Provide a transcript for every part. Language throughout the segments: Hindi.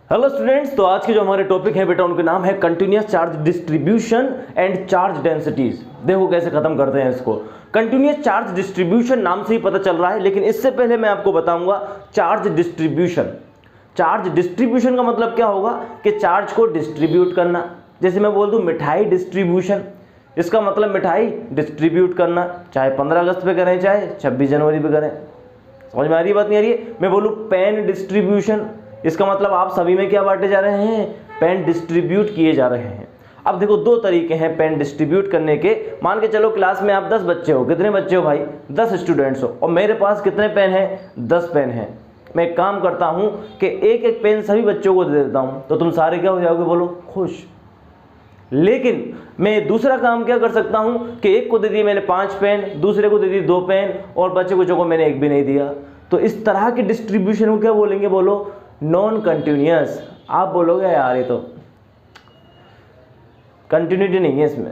हेलो स्टूडेंट्स, तो आज के जो हमारे टॉपिक है बेटा उनके नाम है continuous charge distribution and charge densities. देखो कैसे खत्म करते हैं इसको। कंटिन्यूअस चार्ज डिस्ट्रीब्यूशन नाम से ही पता चल रहा है, लेकिन इससे पहले मैं आपको बताऊंगा चार्ज डिस्ट्रीब्यूशन। चार्ज डिस्ट्रीब्यूशन का मतलब क्या होगा कि चार्ज को डिस्ट्रीब्यूट करना। जैसे मैं बोल दूं मिठाई डिस्ट्रीब्यूशन, इसका मतलब मिठाई डिस्ट्रीब्यूट करना, चाहे 15 अगस्त पे करें चाहे 26 जनवरी पे करें। समझ में आ रही है बात? नहीं आ रही है? मैं बोलूं पेन डिस्ट्रीब्यूशन, इसका मतलब आप सभी में क्या बांटे जा रहे हैं, पेन डिस्ट्रीब्यूट किए जा रहे हैं। अब देखो दो तरीके हैं पेन डिस्ट्रीब्यूट करने के। मान के चलो क्लास में आप 10 बच्चे हो। कितने बच्चे हो भाई? 10 स्टूडेंट्स हो, और मेरे पास कितने पेन हैं? 10 पेन हैं। मैं एक काम करता हूं कि एक एक पेन सभी बच्चों को दे देता हूं, तो तुम सारे क्या हो जाओगे? बोलो खुश। लेकिन मैं दूसरा काम क्या कर सकता हूं कि एक को दे दिए मैंने 5 पेन, दूसरे को दे दिए 2 पेन, और बच्चे कुछ को मैंने एक भी नहीं दिया। तो इस तरह के डिस्ट्रीब्यूशन को क्या बोलेंगे? बोलो नॉन कंटिन्यूअस। आप बोलोगे यार ये तो कंटिन्यूटी नहीं है इसमें।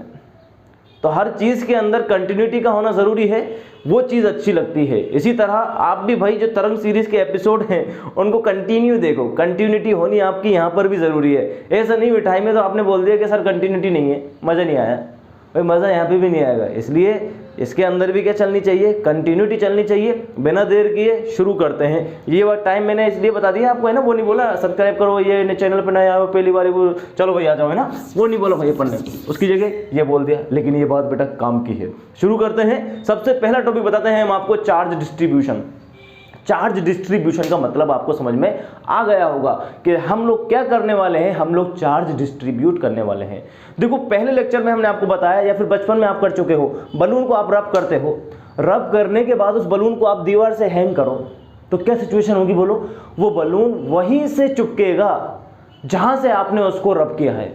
तो हर चीज के अंदर कंटिन्यूटी का होना जरूरी है, वो चीज अच्छी लगती है। इसी तरह आप भी भाई जो तरंग सीरीज के एपिसोड हैं उनको कंटिन्यू देखो, कंटिन्यूटी होनी आपकी यहाँ पर भी जरूरी है। ऐसा नहीं मिठाई में तो आपने बोल दिया कि सर कंटिन्यूटी नहीं है, मजा नहीं आया भाई, मजा यहाँ पे भी नहीं आएगा। इसलिए इसके अंदर भी क्या चलनी चाहिए? कंटिन्यूटी चलनी चाहिए। बिना देर किए शुरू करते हैं। ये बात टाइम मैंने इसलिए बता दिया आपको, है ना, वो नहीं बोला सब्सक्राइब करो, ये चैनल पर नया आओ पहली बार, वो चलो भाई आ जाओ, है ना, वो नहीं बोला भाई पढ़ने, उसकी जगह ये बोल दिया। लेकिन ये बात बेटा काम की है। शुरू करते हैं। सबसे पहला टॉपिक बताते हैं हम आपको, चार्ज डिस्ट्रीब्यूशन। चार्ज डिस्ट्रीब्यूशन का मतलब आपको समझ में आ गया होगा कि हम लोग क्या करने वाले हैं। हम लोग चार्ज डिस्ट्रीब्यूट करने वाले हैं। देखो पहले लेक्चर में हमने आपको बताया, या फिर बचपन में आप कर चुके हो, बलून को आप रब करते हो। रब करने के बाद उस बलून को आप दीवार से हैंग करो तो क्या सिचुएशन होगी? बोलो, वो बलून वहीं से चिपकेगा जहां से आपने उसको रब किया है।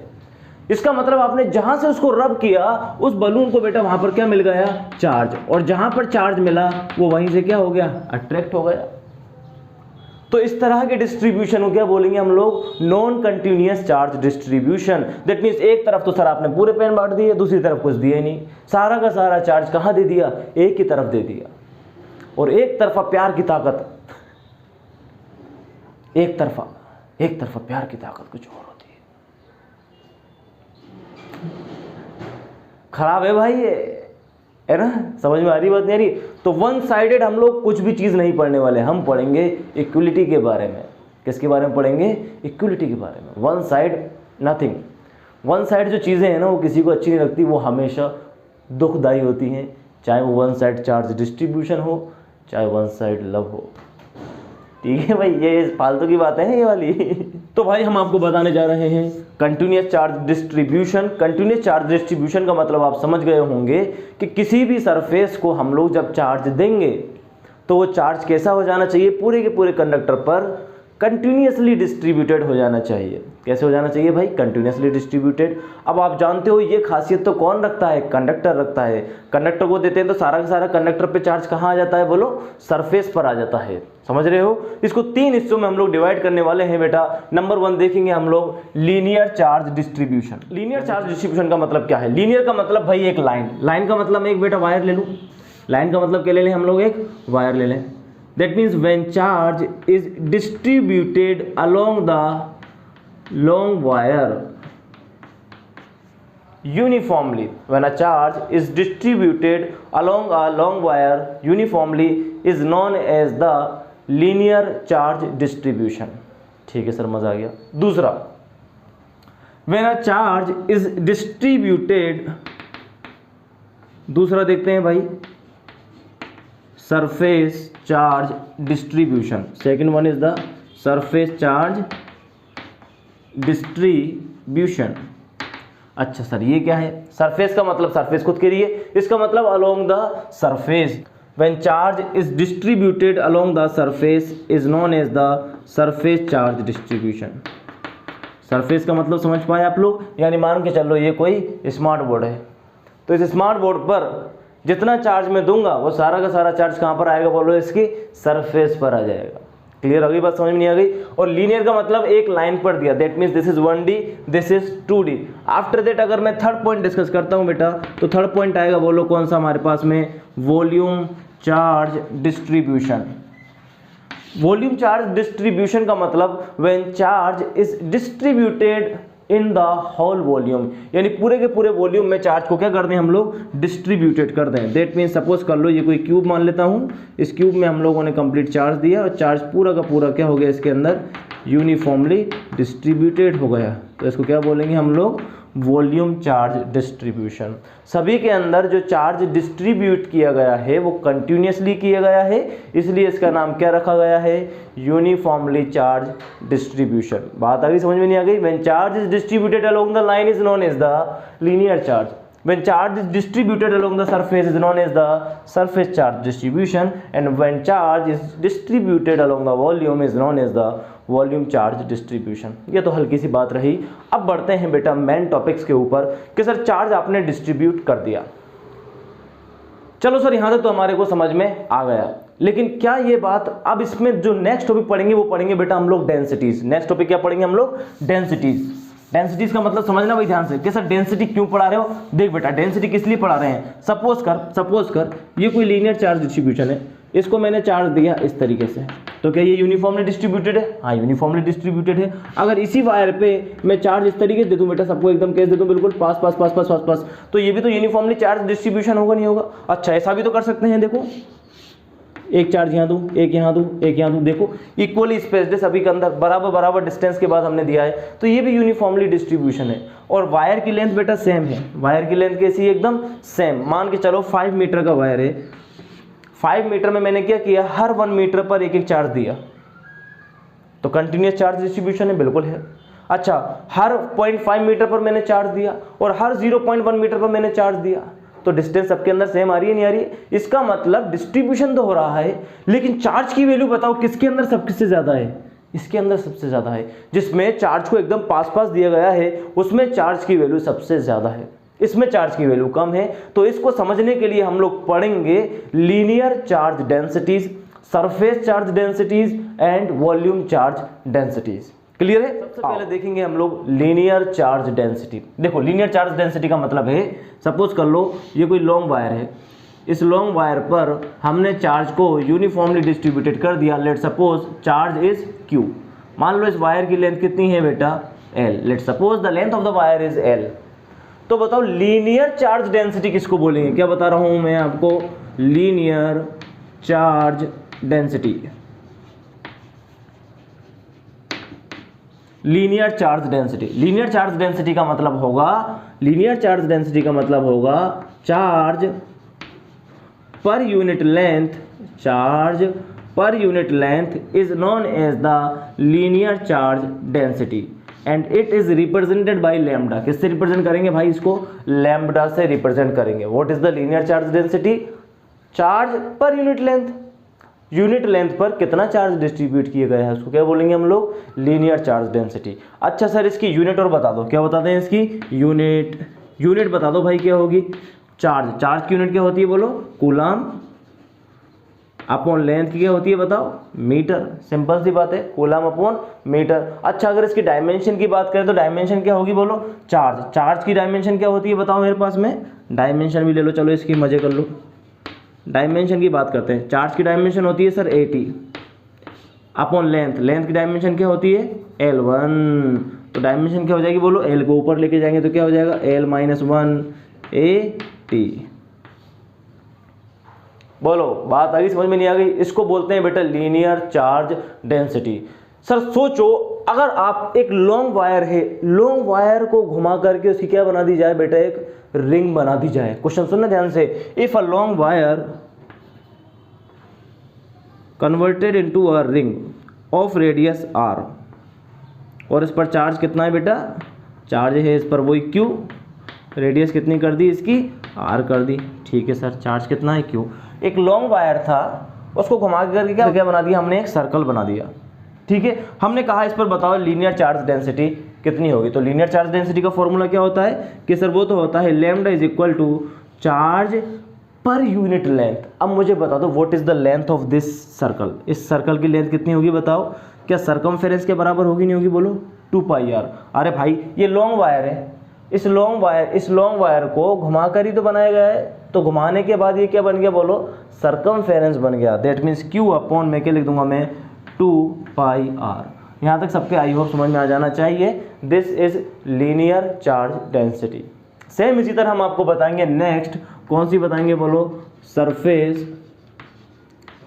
इसका मतलब आपने जहां से उसको रब किया उस बलून को बेटा वहां पर क्या मिल गया? चार्ज। और जहां पर चार्ज मिला वो वहीं से क्या हो गया? अट्रैक्ट हो गया। तो इस तरह के डिस्ट्रीब्यूशन को क्या बोलेंगे हम लोग? Non continuous charge distribution. That means एक तरफ तो सर आपने पूरे पेन बांट दिए, दूसरी तरफ कुछ दिया ही नहीं, सारा का सारा चार्ज कहां दे दिया? एक की तरफ दे दिया। और एक तरफा प्यार की ताकत, एक तरफा प्यार की ताकत कुछ और होती है। खराब है भाई ये, है ना? समझ में आ रही बात? नहीं आ रही? तो वन साइडेड हम लोग कुछ भी चीज नहीं पढ़ने वाले, हम पढ़ेंगे इक्वलिटी के बारे में। किसके बारे में पढ़ेंगे? इक्वलिटी के बारे में। One side nothing. One side जो चीजें हैं ना वो किसी को अच्छी नहीं लगती, वो हमेशा दुखदायी होती हैं। चाहे वो वन साइड चार्ज डिस्ट्रीब्यूशन हो, चाहे वन साइड लव हो। ठीक है भाई, ये फालतू की बात है ये वाली। तो भाई हम आपको बताने जा रहे हैं continuous charge distribution. Continuous charge distribution का मतलब आप समझ गए होंगे कि किसी भी सरफेस को हम लोग जब चार्ज देंगे तो वो चार्ज कैसा हो जाना चाहिए? पूरे के पूरे कंडक्टर पर कंटिन्यूअसली डिस्ट्रीब्यूटेड हो जाना चाहिए। कैसे हो जाना चाहिए भाई? Continuously distributed. अब आप जानते हो ये खासियत तो कौन रखता है? कंडक्टर रखता है। कंडक्टर को देते हैं तो सारा का सारा कंडक्टर पे चार्ज कहाँ आ जाता है? बोलो, सरफेस पर आ जाता है। समझ रहे हो? इसको 3 हिस्सों में हम लोग डिवाइड करने वाले हैं बेटा। नंबर 1 देखेंगे हम लोग linear charge distribution. Linear charge distribution का मतलब क्या है? लीनियर का मतलब भाई एक लाइन। लाइन का मतलब एक बेटा वायर ले लूँ। लाइन का मतलब क्या ले लें हम लोग? एक वायर ले लें। That means when charge is distributed along the long wire uniformly, when a charge is distributed along a long wire uniformly is known as the linear charge distribution. ठीक है सर, मजा आ गया। दूसरा, when a charge is distributed, दूसरा देखते हैं भाई, surface charge distribution. Second one is the surface charge distribution. अच्छा सर ये क्या है? सरफेस का मतलब सरफेस खुद के लिए, इसका मतलब along the surface. When charge is distributed along the surface is known as the surface charge distribution. Surface का मतलब समझ पाए आप लोग? यानी मान के चलो ये कोई स्मार्ट बोर्ड है, तो इस स्मार्ट बोर्ड पर जितना चार्ज मैं दूंगा वो सारा का सारा चार्ज कहां पर आएगा? बोलो, इसकी सरफेस पर आ जाएगा। क्लियर हो गई बात? समझ में नहीं आ गई? और लीनियर का मतलब एक लाइन पर दिया। That means this is 1D, this is 2D। After that अगर मैं थर्ड पॉइंट डिस्कस करता हूं बेटा, तो थर्ड पॉइंट आएगा, बोलो कौन सा हमारे पास में? Volume charge distribution. Volume charge distribution का मतलब when charge is distributed in the whole volume, यानी पूरे के पूरे वॉल्यूम में चार्ज को क्या कर दें हम लोग, डिस्ट्रीब्यूटेड कर दें। दैट मीन सपोज कर लो ये कोई क्यूब मान लेता हूँ, इस क्यूब में हम लोगों ने कंप्लीट चार्ज दिया और चार्ज पूरा का पूरा क्या हो गया, इसके अंदर यूनिफॉर्मली डिस्ट्रीब्यूटेड हो गया। तो इसको क्या बोलेंगे हम लोग, वॉल्यूम चार्ज डिस्ट्रीब्यूशन। सभी के अंदर जो चार्ज डिस्ट्रीब्यूट किया गया है वो कंटिन्यूसली किया गया है, इसलिए इसका नाम क्या रखा गया है, यूनिफॉर्मली चार्ज डिस्ट्रीब्यूशन। बात आ गई, समझ में नहीं आ गई? When charge is distributed along the line is known as the linear charge, when charge is distributed along the surface is known as the surface charge distribution, and when charge is distributed along the volume is known as the volume charge distribution. ये तो हल्की सी बात रही। अब बढ़ते हैं बेटा मेन टॉपिक्स के ऊपर कि सर चार्ज आपने डिस्ट्रीब्यूट कर दिया, चलो सर यहां तक तो हमारे को समझ में आ गया, लेकिन क्या ये बात, अब इसमें जो नेक्स्ट टॉपिक पढ़ेंगे वो पढ़ेंगे बेटा हम लोग डेंसिटीज। नेक्स्ट टॉपिक क्या पढ़ेंगे हम लोग, डेंसिटीज। डेंसिटीज का मतलब समझना भाई ध्यान से कि सर डेंसिटी क्यों पढ़ा रहे हो। देख बेटा डेंसिटी किस लिए पढ़ा रहे हैं, सपोज कर ये कोई लीनियर चार्ज डिस्ट्रीब्यूशन है, इसको मैंने चार्ज दिया इस तरीके से, तो क्या ये यूनिफॉर्मली डिस्ट्रीब्यूटेड है? हाँ यूनिफॉर्मली डिस्ट्रीब्यूटेड है। अगर इसी वायर पे मैं चार्ज इस तरीके से दे दूं बेटा, सबको एकदम केस दे दूं बिल्कुल पास पास पास पास पास पास, तो ये भी तो यूनिफॉर्मली चार्ज डिस्ट्रीब्यूशन होगा नहीं होगा? अच्छा ऐसा भी तो कर सकते हैं, देखो एक चार्ज यहाँ दूं, एक यहाँ दूं, एक यहाँ दूं, देखो इक्वली स्पेस्ड है सभी के अंदर, बराबर बराबर डिस्टेंस के बाद हमने दिया है, तो ये भी यूनिफॉर्मली डिस्ट्रीब्यूशन है। और वायर की लेंथ बेटा सेम है, वायर की लेंथ कैसी है, एकदम सेम। मान के चलो 5 मीटर का वायर है, 5 मीटर में मैंने क्या किया, हर 1 मीटर पर एक एक चार्ज दिया, तो कंटिन्यूस चार्ज डिस्ट्रीब्यूशन है, बिल्कुल है। अच्छा हर 0.5 मीटर पर मैंने चार्ज दिया और हर 0.1 मीटर पर मैंने चार्ज दिया, तो डिस्टेंस सबके अंदर सेम आ रही है नहीं आ रही है? इसका मतलब डिस्ट्रीब्यूशन तो हो रहा है, लेकिन चार्ज की वैल्यू बताओ किसके अंदर सबसे ज्यादा है? इसके अंदर सबसे ज्यादा है। जिसमें चार्ज को एकदम पास पास दिया गया है उसमें चार्ज की वैल्यू सबसे ज्यादा है, इसमें चार्ज की वैल्यू कम है। तो इसको समझने के लिए हम लोग पढ़ेंगे linear charge densities, surface charge densities and volume charge densities. Clear है? सबसे पहले देखेंगे हम लोग लीनियर चार्ज डेंसिटी। देखो लीनियर चार्ज डेंसिटी का मतलब है, सपोज कर लो ये कोई लॉन्ग वायर है, इस लॉन्ग वायर पर हमने चार्ज को यूनिफॉर्मली डिस्ट्रीब्यूटेड कर दिया। Let suppose charge is Q, मान लो इस वायर की लेंथ कितनी है बेटा L, late suppose the length of the wire is L। तो बताओ लीनियर चार्ज डेंसिटी किसको बोलेंगे? क्या बता रहा हूं मैं आपको, linear charge density. Linear charge density, linear charge density का मतलब होगा, लीनियर चार्ज डेंसिटी का मतलब होगा चार्ज पर यूनिट लेंथ, चार्ज पर unit length is known as the linear charge density and it is represented by lambda. किससे रिप्रेजेंट करेंगे भाई इसको? लैम्डा से रिप्रेजेंट करेंगे। What is the linear charge density? Charge पर यूनिट लेंथ, यूनिट लेंथ पर कितना चार्ज डिस्ट्रीब्यूट किया गया है उसको क्या बोलेंगे हम लोग? Linear charge density. अच्छा सर इसकी यूनिट और बता दो, क्या बताते हैं इसकी यूनिट? यूनिट बता दो भाई क्या होगी? चार्ज, चार्ज की यूनिट क्या होती है बोलो? कूलम अपॉन लेंथ की क्या होती है बताओ? मीटर। सिंपल सी बात है, कूलम अपॉन मीटर। अच्छा अगर इसकी डायमेंशन की बात करें तो डायमेंशन क्या होगी बोलो? चार्ज, चार्ज की डायमेंशन क्या होती है बताओ मेरे पास में? डायमेंशन भी ले लो, चलो इसकी मजे कर लो। डायमेंशन की बात करते हैं, चार्ज की डायमेंशन होती है सर 80 अपॉन लेंथ, लेंथ की डायमेंशन क्या होती है? L1। तो डायमेंशन क्या हो जाएगी बोलो? L को ऊपर लेके जाएंगे तो क्या हो जाएगा? L-1 80। बोलो बात आ गई, समझ में नहीं आ गई? इसको बोलते हैं बेटा लीनियर चार्ज डेंसिटी। सर सोचो अगर आप एक लॉन्ग वायर है, लॉन्ग वायर को घुमा करके उसकी क्या बना दी जाए बेटा? एक रिंग बना दी जाए। क्वेश्चन सुनना ध्यान से, if a long wire converted into a ring of radius r, और इस पर चार्ज कितना है बेटा? चार्ज है इस पर वही Q, रेडियस कितनी कर दी इसकी? r कर दी। ठीक है सर, चार्ज कितना है? Q। एक लॉन्ग वायर था, उसको घुमा करके क्या बना दिया हमने? एक सर्कल बना दिया। ठीक है, हमने कहा इस पर बताओ लीनियर चार्ज डेंसिटी कितनी होगी? तो लीनियर चार्ज डेंसिटी का फॉर्मूला क्या होता है कि सर वो तो होता है lambda is equal to charge पर यूनिट लेंथ। अब मुझे बता दो what is the length of this circle, इस सर्कल की लेंथ कितनी होगी बताओ? क्या सरकमफेरेंस के बराबर होगी नहीं होगी बोलो? 2πr। अरे भाई ये लॉन्ग वायर है, इस लॉन्ग वायर को घुमाकर ही तो बनाया गया है, तो घुमाने के बाद ये क्या बन गया बोलो? सरकमफेरेंस बन गया। दैट मीन्स Q अपॉन में क्या लिख दूंगा मैं? 2 पाई आर। यहाँ तक सबके आई होप समझ में आ जाना चाहिए। This is linear charge density. Same इसी तरह हम आपको बताएंगे नेक्स्ट, कौन सी बताएंगे बोलो, सरफेस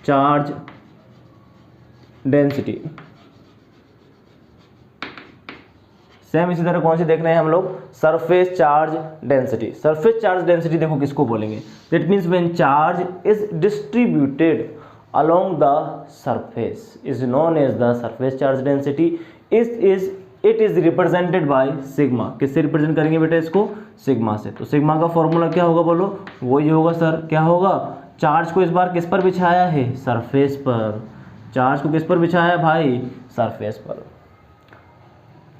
चार्ज डेंसिटी। सेम इसी तरह कौन सी देख रहे हैं हम लोग, surface charge density. Surface charge density देखो किसको बोलेंगे, that means when charge is distributed along the surface is known as the surface charge density. It is represented by sigma। किससे रिप्रेजेंट करेंगे बेटा इसको, सिग्मा से। तो सिग्मा का फॉर्मूला क्या होगा बोलो, वही होगा सर, क्या होगा, चार्ज को इस बार किस पर बिछाया है, सरफेस पर। चार्ज को किस पर बिछाया है भाई, सरफेस पर।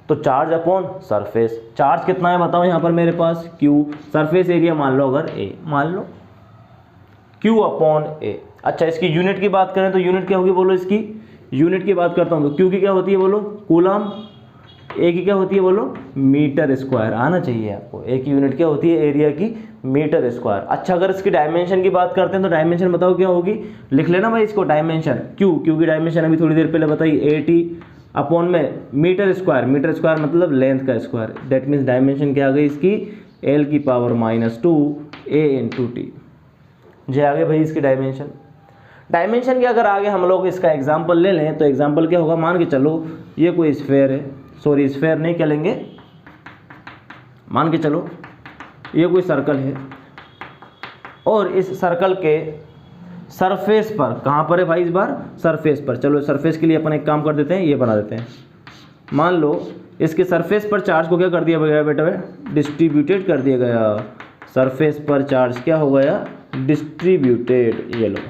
तो चार्ज अपॉन सरफेस, चार्ज कितना है बताओ यहाँ पर मेरे पास, Q। सरफेस एरिया मान लो अगर A, मान लो Q अपॉन A। अच्छा, इसकी यूनिट की बात करें तो यूनिट क्या होगी बोलो, इसकी यूनिट की बात करता हूँ तो Q की क्या होती है बोलो, कूलम। A की क्या होती है बोलो, मीटर स्क्वायर। आना चाहिए आपको, A की यूनिट क्या होती है एरिया की, मीटर स्क्वायर। अच्छा, अगर इसकी डायमेंशन की बात करते हैं तो डायमेंशन बताओ क्या होगी, लिख लेना भाई इसको, डायमेंशन Q की डायमेंशन अभी थोड़ी देर पहले बताई 80 अपॉन में मीटर स्क्वायर। मीटर स्क्वायर मतलब लेंथ का स्क्वायर। दैट मीन्स डायमेंशन क्या आ गई इसकी, L की पावर -2 A इंटू टी। जे आगे भाई इसकी डायमेंशन। डायमेंशन के अगर आगे हम लोग इसका एग्जाम्पल ले लें तो एग्जाम्पल क्या होगा, मान के चलो ये कोई स्फेयर है, सॉरी स्फेयर नहीं क्या लेंगे, मान के चलो ये कोई सर्कल है और इस सर्कल के सरफेस पर, कहाँ पर है भाई इस बार, सरफेस पर। चलो सरफेस के लिए अपन एक काम कर देते हैं, ये बना देते हैं। मान लो इसके सरफेस पर चार्ज को क्या कर दिया गया बेटा, डिस्ट्रीब्यूटेड कर दिया गया। सरफेस पर चार्ज क्या हो गया, डिस्ट्रीब्यूटेड। ये लो,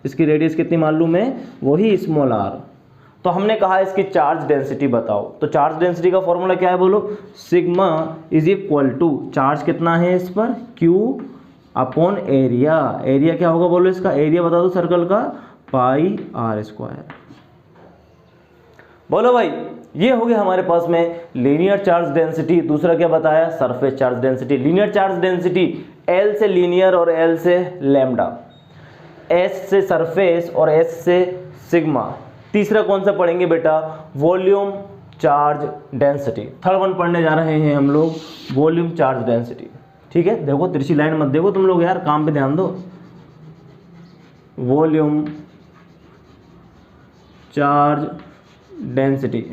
इसकी रेडियस कितनी मालूम है, वही स्मॉल r। तो हमने कहा इसकी चार्ज डेंसिटी बताओ। तो चार्ज डेंसिटी का फॉर्मूला क्या है बोलो, sigma is equal to, charge कितना है इस पर, Q अपॉन एरिया। एरिया क्या होगा बोलो, इसका एरिया बता दो सर्कल का, पाई आर स्क्वायर। बोलो भाई, ये हो गया हमारे पास में लीनियर चार्ज डेंसिटी। दूसरा क्या बताया, surface charge density. Linear charge density L से लीनियर और L से लैम्डा, S से सरफेस और S से सिग्मा। तीसरा कौन सा पढ़ेंगे बेटा, volume charge density. Third one पढ़ने जा रहे हैं हम लोग, वॉल्यूम चार्ज डेंसिटी। ठीक है, देखो तिरछी लाइन मत देखो तुम लोग यार, काम पे ध्यान दो। Volume charge density,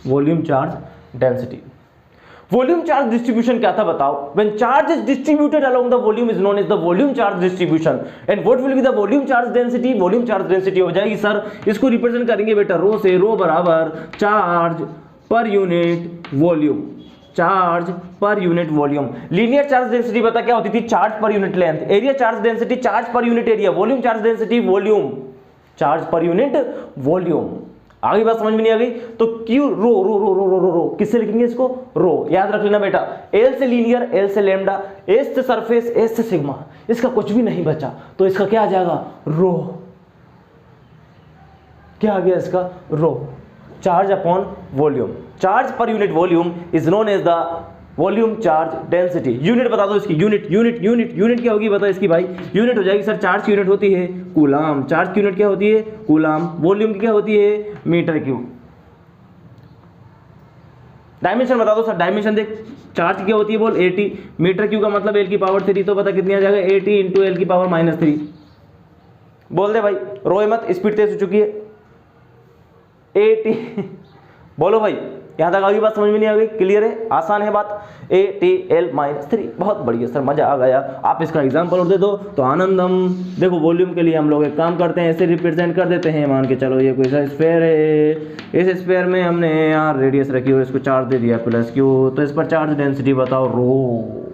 volume charge density. Volume charge distribution क्या था बताओ, when charge is distributed along the volume is known as the volume charge distribution. And what will be the volume charge density, volume charge density हो जाएगी सर, इसको रिप्रेजेंट करेंगे बेटा रो से, रो बराबर चार्ज पर यूनिट वॉल्यूम, चार्ज पर unit volume. Linear charge density पता क्या होती थी, चार्ज पर unit length. Area charge density charge per unit area. Volume charge density volume charge पर यूनिट वॉल्यूम। आगे बात समझ में नहीं आ गई तो क्यू रो रो रो रो रो रो रो किससे लिखेंगे इसको, रो। याद रख लेना बेटा, एल से लीनियर, एल से लैम्डा, एस से सरफेस, एस से सिग्मा। इसका कुछ भी नहीं बचा तो इसका क्या आ जाएगा, रो। क्या आ गया इसका, rho. Charge upon volume, charge पर unit volume is known as the volume charge density. Unit बता दो इसकी, यूनिट यूनिट यूनिट यूनिट क्या होगी बता इसकी भाई, यूनिट हो जाएगी सर, चार्ज की यूनिट होती है कूलाम। चार्ज की यूनिट क्या होती है, कूलाम। वॉल्यूम की क्या होती है, मीटर क्यूब। डायमेंशन बता दो सर, डायमेंशन देख, चार्ज क्या होती है बोल 80, मीटर क्यूब का मतलब L की पावर 3, तो पता कितनी आ जाएगा 80 इंटू L की पावर -3। बोल दे भाई, रोए मत, स्पीड तेज हो चुकी है। 80 बोलो भाई, यहाँ तक आगे बात समझ में नहीं आ गई, क्लियर है, आसान है बात। ATL -3, बहुत बढ़िया सर, मजा आ गया। आप इसका एग्जाम्पल और दे दो तो आनंदम। देखो वॉल्यूम के लिए हम लोग एक काम करते हैं, ऐसे रिप्रेजेंट कर देते हैं। मान के चलो ये कोई सा स्फेयर है, इस स्फेयर में हमने यहाँ रेडियस रखी हुई, इसको चार्ज दे दिया +Q, तो इस पर चार्ज डेंसिटी बताओ, रो।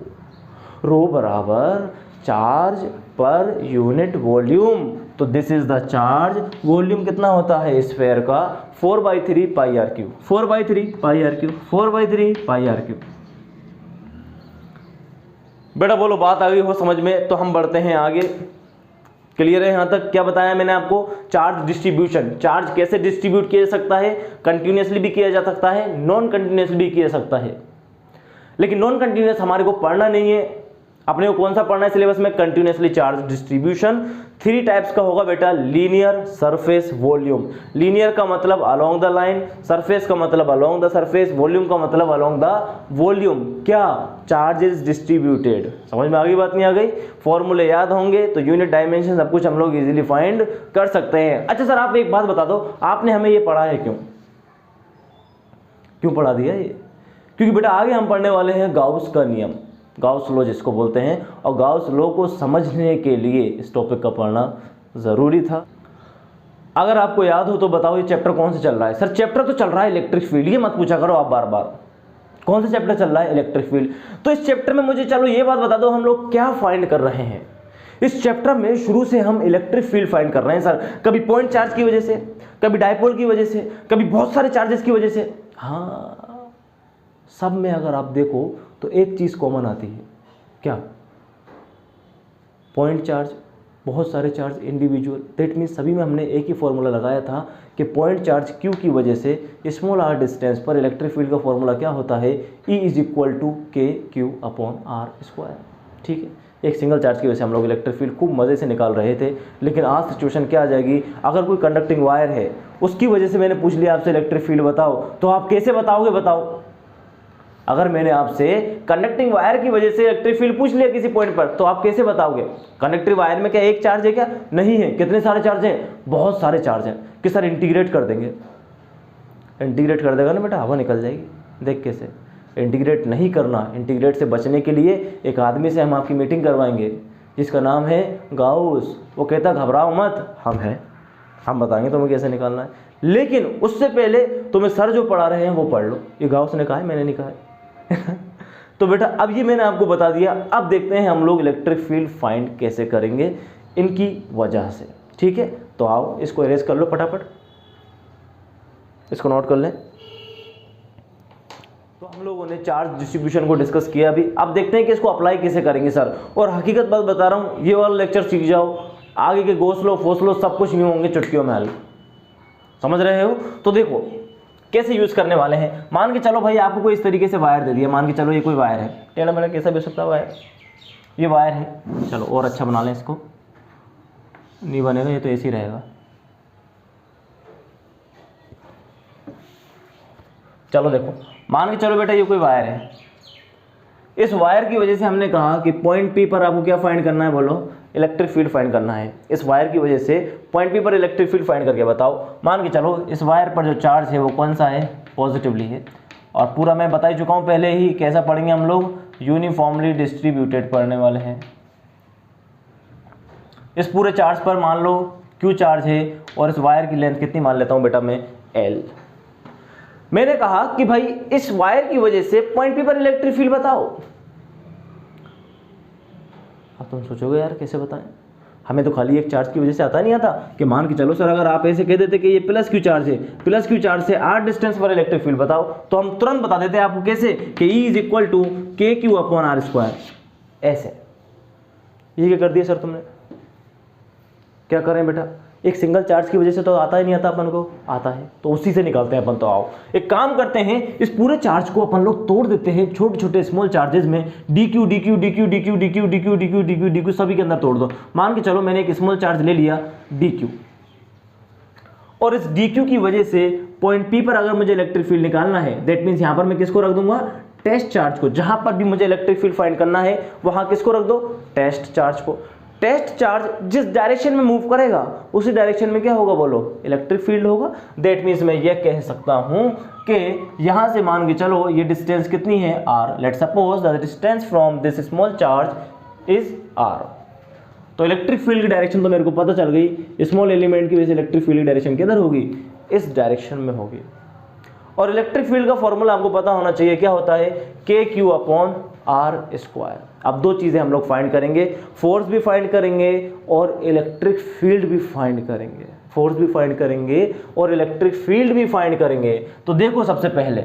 रो बराबर चार्ज पर यूनिट वॉल्यूम। तो this is the charge. Volume कितना होता है स्फेयर का, 4/3 πr3, 4/3 πr3, 4/3 πr3। बेटा बोलो बात आ गई हो समझ में, तो हम बढ़ते हैं आगे। क्लियर है यहाँ तक, क्या बताया मैंने आपको, चार्ज डिस्ट्रीब्यूशन। चार्ज कैसे डिस्ट्रीब्यूट किया जा सकता है, कंटिन्यूसली भी किया जा सकता है, नॉन कंटिन्यूसली भी किया जा सकता है। लेकिन नॉन कंटिन्यूस हमारे को पढ़ना नहीं है, अपने को कौन सा पढ़ना है सिलेबस में? Continuously charge distribution. 3 टाइप्स का होगा बेटा, लीनियर, सरफेस, वॉल्यूम। लीनियर का मतलब अलोंग द लाइन, सरफेस का मतलब अलोंग द सरफेस, वॉल्यूम का मतलब अलोंग द वॉल्यूम। क्या? Charge is distributed. समझ में आ गई बात, नहीं आ गई? फॉर्मूले याद होंगे तो यूनिट, डायमेंशन सब कुछ हम लोग इजीली फाइंड कर सकते हैं। अच्छा सर आप एक बात बता दो, आपने हमें ये पढ़ा है क्यों? क्यों पढ़ा दिया ये? क्योंकि बेटा आगे हम पढ़ने वाले हैं गाउस का नियम, गाउस लॉ जिसको बोलते हैं, और गाउस लॉ को समझने के लिए इस टॉपिक का पढ़ना ज़रूरी था। अगर आपको याद हो तो बताओ ये चैप्टर कौन सा चल रहा है? सर चैप्टर तो चल रहा है इलेक्ट्रिक फील्ड। ये मत पूछा करो आप बार बार, कौन सा चैप्टर चल रहा है? Electric field. तो इस चैप्टर में मुझे चलो ये बात बता दो, हम लोग क्या फाइंड कर रहे हैं इस चैप्टर में? शुरू से हम इलेक्ट्रिक फील्ड फाइंड कर रहे हैं सर, कभी पॉइंट चार्ज की वजह से, कभी डायपोल की वजह से, कभी बहुत सारे चार्जेस की वजह से। हाँ, सब में अगर आप देखो तो एक चीज कॉमन आती है, क्या? पॉइंट चार्ज, बहुत सारे चार्ज इंडिविजुअल। दैट मीन्स सभी में हमने एक ही फॉर्मूला लगाया था कि पॉइंट चार्ज क्यू की वजह से स्मॉल आर डिस्टेंस पर इलेक्ट्रिक फील्ड का फॉर्मूला क्या होता है? E = KQ/R²। ठीक है, एक सिंगल चार्ज की वजह से हम लोग इलेक्ट्रिक फील्ड खूब मज़े से निकाल रहे थे। लेकिन आज सिचुएशन क्या आ जाएगी, अगर कोई कंडक्टिंग वायर है उसकी वजह से मैंने पूछ लिया आपसे इलेक्ट्रिक फील्ड बताओ, तो आप कैसे बताओगे? बताओ, अगर मैंने आपसे कंडक्टिंग वायर की वजह से इलेक्ट्रिक फील्ड पूछ लिया किसी पॉइंट पर, तो आप कैसे बताओगे? कंडक्टिंग वायर में क्या एक चार्ज है? क्या नहीं है? कितने सारे चार्ज हैं? बहुत सारे चार्ज हैं। कि सर इंटीग्रेट कर देंगे। इंटीग्रेट कर देगा ना बेटा, हवा निकल जाएगी। देख कैसे इंटीग्रेट नहीं करना। इंटीग्रेट से बचने के लिए एक आदमी से हम आपकी मीटिंग करवाएंगे जिसका नाम है गाउस। वो कहता घबराओ मत, हम बताएंगे तुम्हें कैसे निकालना है। लेकिन उससे पहले तुम्हें सर जो पढ़ा रहे हैं वो पढ़ लो। ये गाउस ने कहा है, मैंने नहीं कहा है। तो बेटा अब ये मैंने आपको बता दिया। अब देखते हैं हम लोग इलेक्ट्रिक फील्ड फाइंड कैसे करेंगे इनकी वजह से। ठीक है, तो आओ इसको इरेज कर लो फटाफट, इसको नोट कर लें। तो हम लोगों ने चार्ज डिस्ट्रीब्यूशन को डिस्कस किया अभी। अब देखते हैं कि इसको अप्लाई कैसे करेंगे सर। और हकीकत बात बता रहा हूँ, ये वाला लेक्चर सीख जाओ, आगे के गोसलो फोसलो सब कुछ यूँ होंगे चुटकियों में हल। समझ रहे हो? तो देखो कैसे यूज करने वाले हैं। मान के चलो भाई आपको कोई इस तरीके से वायर दे दिया। मान के चलो ये कोई वायर है, टेढ़ा मेढ़ा कैसा भी हो सकता है वायर, ये वायर है। चलो और अच्छा बना लें इसको, नहीं बनेगा ये तो ऐसे ही रहेगा। चलो देखो, मान के चलो बेटा ये कोई वायर है। इस वायर की वजह से हमने कहा कि पॉइंट पी पर आपको क्या फाइंड करना है? बोलो, इलेक्ट्रिक फील्ड फाइंड करना है। इस वायर की वजह से पॉइंट पी पर इलेक्ट्रिक फील्ड फाइंड करके बताओ। मान के चलो इस वायर पर जो चार्ज है वो कौन सा है? पॉजिटिवली है। और पूरा मैं बता ही चुका हूँ पहले ही, कैसा पढ़ेंगे हम लोग? यूनिफॉर्मली डिस्ट्रीब्यूटेड पढ़ने वाले हैं। इस पूरे चार्ज पर मान लो Q चार्ज है और इस वायर की लेंथ कितनी मान लेता हूँ बेटा मैं? L। मैंने कहा कि भाई इस वायर की वजह से पॉइंट पी पर इलेक्ट्रिक फील्ड बताओ। अब तुम सोचोगे यार कैसे बताएं, हमें तो खाली एक चार्ज की वजह से आता नहीं आता। कि मान के चलो सर अगर आप ऐसे कह देते कि ये प्लस क्यू चार्ज है, प्लस क्यू चार्ज से r डिस्टेंस पर इलेक्ट्रिक फील्ड बताओ, तो हम तुरंत बता देते हैं आपको कैसे कि E = KQ/R²। ऐसे ये क्या कर दिया सर तुमने? क्या करें बेटा, एक सिंगल चार्ज की वजह से तो आता ही नहीं आता, अपन को आता है तो उसी से निकालते हैं अपन। तो आओ एक काम करते हैं, इस पूरे चार्ज को अपन लोग तोड़ देते हैं छोटे छोटे स्मॉल चार्जेस में। DQ DQ DQ DQ DQ DQ DQ DQ DQ सभी के अंदर तोड़ दो। मान के चलो मैंने एक स्मॉल चार्ज ले लिया DQ, और इस DQ की वजह से पॉइंट P पर अगर मुझे इलेक्ट्रिक फील्ड निकालना है, दैट मीन्स यहां पर मैं किसको रख दूंगा? टेस्ट चार्ज को। जहां पर भी मुझे इलेक्ट्रिक फील्ड फाइंड करना है वहां किसको रख दो? टेस्ट चार्ज को। टेस्ट चार्ज जिस डायरेक्शन में मूव करेगा उसी डायरेक्शन में क्या होगा? बोलो, इलेक्ट्रिक फील्ड होगा। दैट मीन्स मैं ये कह सकता हूं कि यहां से मान के चलो ये डिस्टेंस कितनी है? R। Let's suppose the distance from this small charge is R। तो इलेक्ट्रिक फील्ड की डायरेक्शन तो मेरे को पता चल गई। स्मॉल एलिमेंट की वजह से इलेक्ट्रिक फील्ड की डायरेक्शन किधर होगी? इस डायरेक्शन में होगी। और इलेक्ट्रिक फील्ड का फॉर्मूला आपको पता होना चाहिए, क्या होता है? KQ/R²। अब दो चीजें हम लोग फाइंड करेंगे, फोर्स भी फाइंड करेंगे और इलेक्ट्रिक फील्ड भी फाइंड करेंगे। फोर्स भी फाइंड करेंगे और इलेक्ट्रिक फील्ड भी फाइंड करेंगे। तो देखो सबसे पहले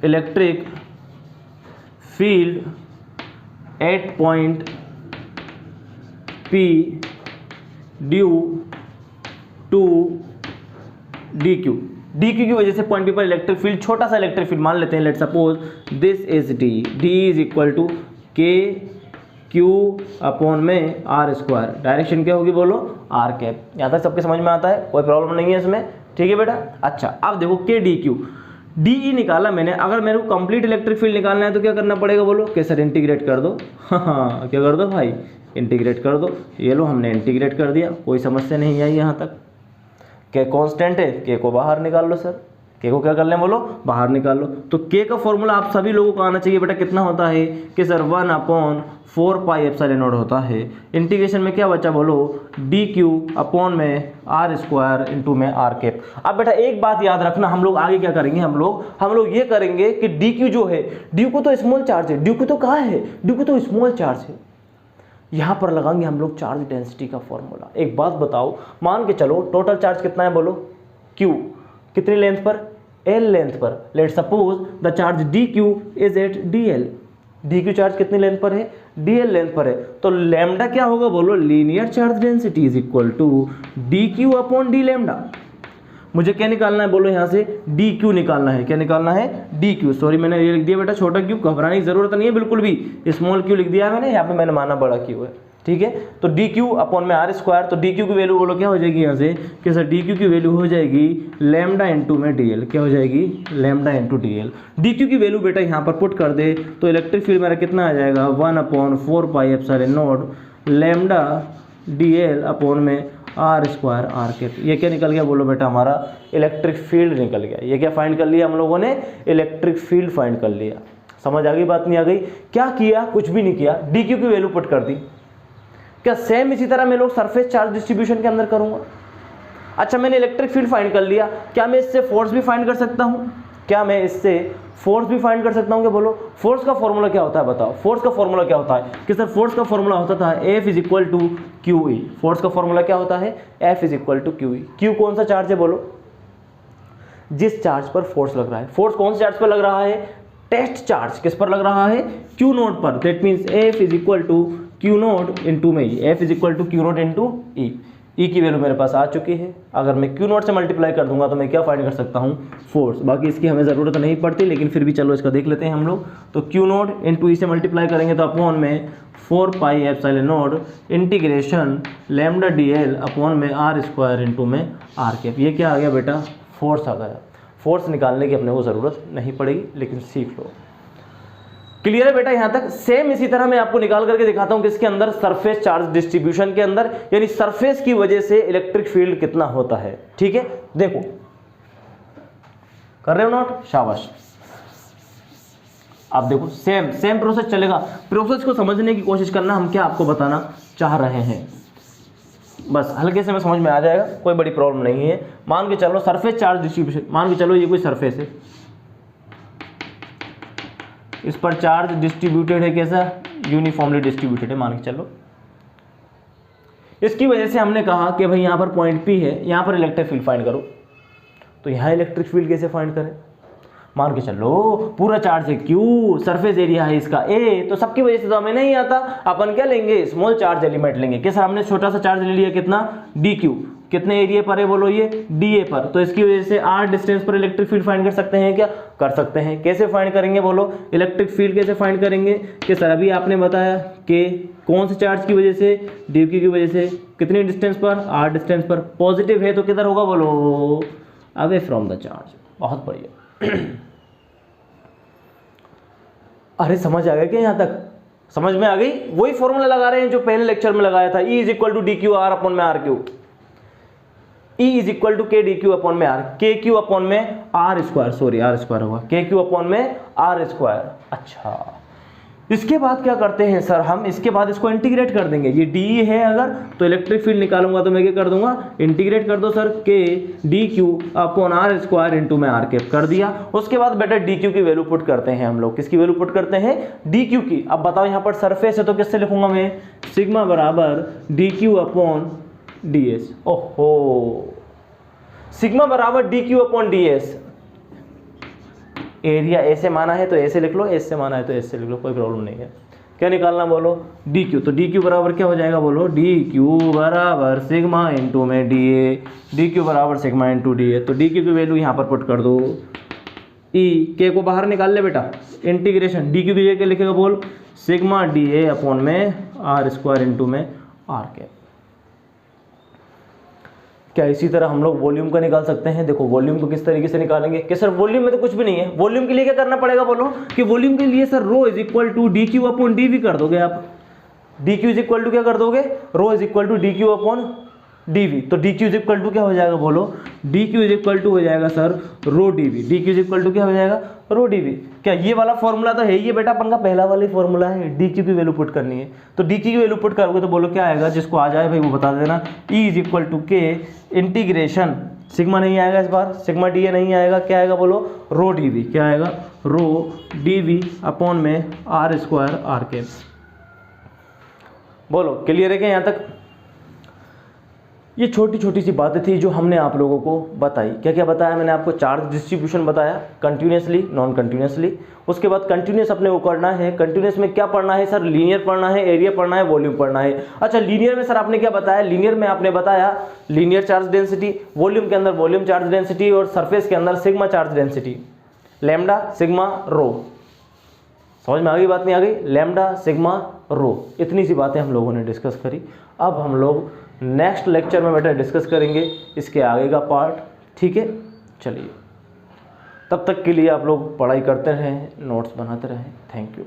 electric field at point P due to DQ। D Q की वजह से पॉइंट पी पर इलेक्ट्रिक फील्ड, छोटा सा इलेक्ट्रिक फील्ड मान लेते हैं, let suppose this is D, D is equal to K Q upon में आर स्क्वायर, डायरेक्शन क्या होगी बोलो आर कैप। यहाँ तक सबके समझ में आता है, कोई प्रॉब्लम नहीं है इसमें, ठीक है बेटा। अच्छा अब देखो के डी क्यू, डी ई निकाला मैंने, अगर मेरे को कंप्लीट इलेक्ट्रिक फील्ड निकालना है तो क्या करना पड़ेगा बोलो, कि सर इंटीग्रेट कर दो। हाँ क्या कर दो भाई, इंटीग्रेट कर दो। ये लो हमने इंटीग्रेट कर दिया, कोई समस्या नहीं आई यहाँ तक। के कांस्टेंट है, के को बाहर निकाल लो सर, के को क्या कर लें बोलो बाहर निकाल लो। तो के का फॉर्मूला आप सभी लोगों को आना चाहिए बेटा, कितना होता है कि सर 1/4 पाई एप्सिलॉन नॉट होता है। इंटीग्रेशन में क्या बचा बोलो, डी क्यू अपॉन में आर स्क्वायर इंटू में आर कैप। अब बेटा एक बात याद रखना, हम लोग आगे क्या करेंगे, हम लोग ये करेंगे कि डी क्यू जो है, डी क्यू तो स्मॉल चार्ज है, डी क्यू तो कहाँ है, डी क्यू तो स्मॉल चार्ज है, यहाँ पर लगाएंगे हम लोग चार्ज डेंसिटी का फॉर्मूला। एक बात बताओ, मान के चलो टोटल चार्ज कितना है बोलो, क्यू कितनी लेंथ पर, एल लेंथ पर। Let suppose the charge D Q is at D L, D Q charge कितनी लेंथ पर है, डी एल लेंथ पर है। तो लैम्डा क्या होगा बोलो, linear charge density is equal to D Q upon D lambda. मुझे क्या निकालना है बोलो, यहाँ से डी क्यू निकालना है, क्या निकालना है डी क्यू। सॉरी मैंने ये लिख दिया बेटा छोटा क्यू, घबराने की जरूरत नहीं है बिल्कुल भी, स्मॉल क्यू लिख दिया है मैंने, यहाँ पे मैंने माना बड़ा क्यू है, ठीक है। तो डी क्यू अपॉन में आर स्क्वायर, तो डी क्यू की वैल्यू बोलो क्या हो जाएगी यहाँ से, कि सर डी क्यू की वैल्यू हो जाएगी लैम्डा इंटू में डी एल, क्या हो जाएगी lambda into D L. D Q की वैल्यू बेटा यहाँ पर पुट कर दे तो इलेक्ट्रिक फील्ड मेरा कितना आ जाएगा, 1/4 pi epsilon not lambda D L upon में आर स्क्वायर आर कैप। ये क्या निकल गया बोलो बेटा, हमारा इलेक्ट्रिक फील्ड निकल गया। ये क्या फाइंड कर लिया हम लोगों ने, इलेक्ट्रिक फील्ड फाइंड कर लिया। समझ आ गई बात, नहीं आ गई, क्या किया, कुछ भी नहीं किया, डी क्यू की वैल्यू पुट कर दी। क्या सेम इसी तरह मैं लोग सरफेस चार्ज डिस्ट्रीब्यूशन के अंदर करूंगा। अच्छा मैंने इलेक्ट्रिक फील्ड फाइंड कर लिया, क्या मैं इससे फोर्स भी फाइंड कर सकता हूं, क्या मैं इससे फोर्स भी फाइंड कर सकता हूं, क्या बोलो। फोर्स का फॉर्मूला क्या होता है बताओ, फोर्स का फॉर्मूला क्या होता है, कि सर फोर्स का फॉर्मूला होता था F is equal to Q E. Force का फॉर्मूला क्या होता है, F is equal to Q E. Q कौन सा चार्ज है बोलो, जिस चार्ज पर फोर्स लग रहा है। फोर्स कौन से चार्ज पर लग रहा है, टेस्ट चार्ज किस पर लग रहा है, क्यू नोट पर। That means F is equal to Q naught into में E, F is equal to Q naught into E. E की वैल्यू मेरे पास आ चुकी है, अगर मैं क्यू नोट से मल्टीप्लाई कर दूंगा तो मैं क्या फाइंड कर सकता हूँ, फोर्स। बाकी इसकी हमें ज़रूरत नहीं पड़ती, लेकिन फिर भी चलो इसका देख लेते हैं हम लोग। तो क्यू नोट इंटू ई से मल्टीप्लाई करेंगे तो अपॉन में 4 pi epsilon not integration lambda D L upon में आर स्क्वायर इंटू में आर कैप। ये क्या आ गया बेटा, फोर्स आ गया। फोर्स निकालने की अपने को ज़रूरत नहीं पड़ेगी, लेकिन सीख लो। क्लियर है बेटा यहाँ तक। सेम इसी तरह मैं आपको निकाल करके दिखाता हूं किसके अंदर, सरफेस चार्ज डिस्ट्रीब्यूशन के अंदर, यानी सरफेस की वजह से इलेक्ट्रिक फील्ड कितना होता है। ठीक है, देखो कर रहे हो नोट, शाबाश। आप देखो सेम प्रोसेस चलेगा। प्रोसेस को समझने की कोशिश करना, हम क्या आपको बताना चाह रहे हैं, बस हल्के से में समझ में आ जाएगा, कोई बड़ी प्रॉब्लम नहीं है। मान के चलो सरफेस चार्ज डिस्ट्रीब्यूशन, मान के चलो ये कोई सरफेस है, इस पर चार्ज डिस्ट्रीब्यूटेड है, कैसा, यूनिफॉर्मली डिस्ट्रीब्यूटेड है मान के चलो। इसकी वजह से हमने कहा कि भाई यहाँ पर पॉइंट P है, यहाँ पर इलेक्ट्रिक फील्ड फाइंड करो। तो यहाँ इलेक्ट्रिक फील्ड कैसे फाइंड करें, मान के चलो पूरा चार्ज है Q, सरफेस एरिया है इसका A, तो सबकी वजह से तो हमें नहीं आता, अपन क्या लेंगे, स्मॉल चार्ज एलिमेंट लेंगे। कैसा, हमने छोटा सा चार्ज ले लिया, कितना, dq, कितने एरिया पर है बोलो, ये dA पर। तो इसकी वजह से r डिस्टेंस पर इलेक्ट्रिक फील्ड फाइंड कर सकते हैं, क्या कर सकते हैं। कैसे फाइंड करेंगे बोलो, इलेक्ट्रिक फील्ड कैसे फाइंड करेंगे, कि सर अभी आपने बताया कि कौन से चार्ज की वजह से, dq की वजह से, कितनी डिस्टेंस पर, r डिस्टेंस पर। पॉजिटिव है तो किधर होगा बोलो, अवे फ्रॉम द चार्ज। बहुत बढ़िया। अरे समझ आ गया क्या, यहाँ तक समझ में आ गई। वही फॉर्मूला लगा रहे हैं जो पहले लेक्चर में लगाया था, E is equal to D Q R upon में R Q, E is equal to K D Q upon में आर, के क्यू अपॉन में R square, sorry R square होगा, के क्यू अपॉन में आर स्क्वायर। अच्छा, इसके बाद क्या करते हैं सर, हम इसके बाद इसको इंटीग्रेट कर देंगे। ये डी है अगर, तो इलेक्ट्रिक फील्ड निकालूंगा तो मैं क्या कर दूंगा, इंटीग्रेट कर दो sir, K D Q upon R square into में आर कैप कर दिया। उसके बाद बेटा डी क्यू की वैल्यू पुट करते हैं हम लोग, किसकी वैल्यू पुट करते हैं, डी क्यू की। अब बताओ यहाँ पर सरफेस है तो किससे लिखूंगा मैं, सिग्मा बराबर D Q upon D S. ओहो, सिग्मा बराबर D Q upon D S. Area ऐसे माना है तो ऐसे लिख लो, ऐसे माना है तो ऐसे लिख लो, कोई प्रॉब्लम नहीं है। क्या निकालना बोलो, डी क्यू। तो डी क्यू बराबर क्या हो जाएगा बोलो, डी क्यू बराबर सिग्मा इंटू में डी ए, डी क्यू बराबर सिग्मा इंटू डी ए। तो डी क्यू की वैल्यू यहाँ पर पुट कर दो, ई के को बाहर निकाल ले बेटा, इंटीग्रेशन डी क्यू की जगह क्या लिखेगा बोल, सिग्मा डी ए अपॉन में आर स्क्वायर इंटू में आर कैप। क्या इसी तरह हम लोग वॉल्यूम का निकाल सकते हैं? देखो वॉल्यूम को किस तरीके से निकालेंगे कि सर वॉल्यूम में तो कुछ भी नहीं है, वॉल्यूम के लिए क्या करना पड़ेगा बोलो, कि वॉल्यूम के लिए sir rho is equal to D Q upon D V कर दोगे आप, D Q is equal to क्या कर दोगे, rho is equal to D Q upon D V. तो D Q is equal to क्या हो जाएगा बोलो, D Q is equal to हो जाएगा sir rho D V, D Q is equal to क्या हो जाएगा, रो डी वी। क्या ये वाला फॉर्मूला तो है ही बेटा, अपन का पहला वाला ही फॉर्मूला है, डी क्यू की वैल्यू पुट करनी है। तो डी क्यू की वैल्यू पुट करोगे तो बोलो क्या आएगा, जिसको आ जाए भाई वो बता देना, ई इज इक्वल टू के इंटीग्रेशन, सिग्मा नहीं आएगा इस बार, सिग्मा डी ए नहीं आएगा, क्या आएगा बोलो, रो डी वी। क्या आएगा, रो डी वी अपॉन में आर स्क्वायर आर के। बोलो क्लियर है क्या यहाँ तक? ये छोटी छोटी सी बातें थी जो हमने आप लोगों को बताई। क्या क्या बताया मैंने आपको, चार्ज डिस्ट्रीब्यूशन बताया, कंटिन्यूसली नॉन कंटिन्यूसली। उसके बाद कंटिन्यूस अपने को करना है, कंटिन्यूस में क्या पढ़ना है सर, लीनियर पढ़ना है, एरिया पढ़ना है, वॉल्यूम पढ़ना है। अच्छा लीनियर में सर आपने क्या बताया, लीनियर में आपने बताया लीनियर चार्ज डेंसिटी, वॉल्यूम के अंदर वॉल्यूम चार्ज डेंसिटी और सरफेस के अंदर sigma charge density, lambda sigma rho. समझ में आ गई बात, नहीं आ गई, लैम्डा सिग्मा रो, इतनी सी बातें हम लोगों ने डिस्कस करी। अब हम लोग नेक्स्ट लेक्चर में बेटा डिस्कस करेंगे इसके आगे का पार्ट, ठीक है। चलिए तब तक के लिए आप लोग पढ़ाई करते रहें, नोट्स बनाते रहें। Thank you.